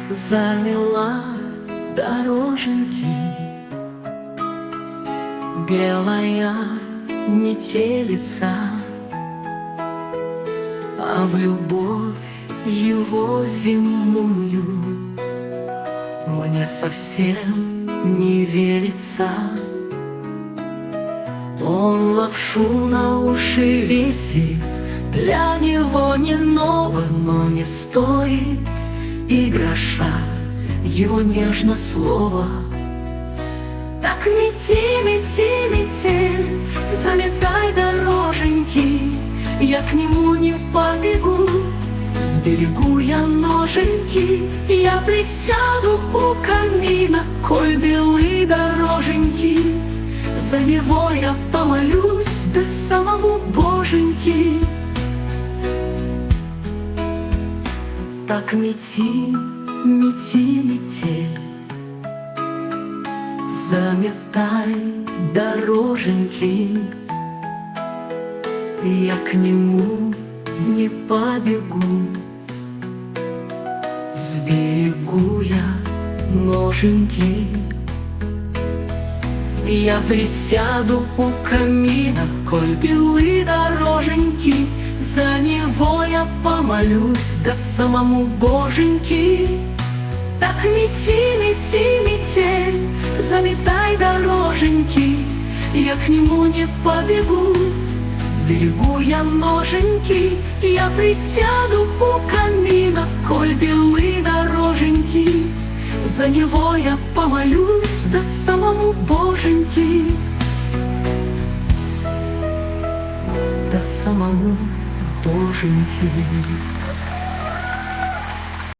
Замела дороженьки, белая метелица, а в любовь его земную мне совсем не верится. Он лапшу на уши весит, для него не ново, но не стоит и гроша его нежно слово. Так мети, мети, метель, заметай дороженьки, я к нему не побегу. Сберегу я ноженьки, я присяду у камина, коль белы дороженьки. За него я помолюсь, да самому Боженьки. Так мети, мети, метель, заметай дороженьки, я к нему не побегу. Сберегу я ноженьки, я присяду у камина, коль белы дороженьки. За него я помолюсь, да самому Боженьки. Так мети, мети, метель, заметай дороженьки, я к нему не побегу. Сберегу я ноженьки, я присяду у камина, коль белы дороженьки. За него я помолюсь, да самому Боженьки. Да самому Боженьки.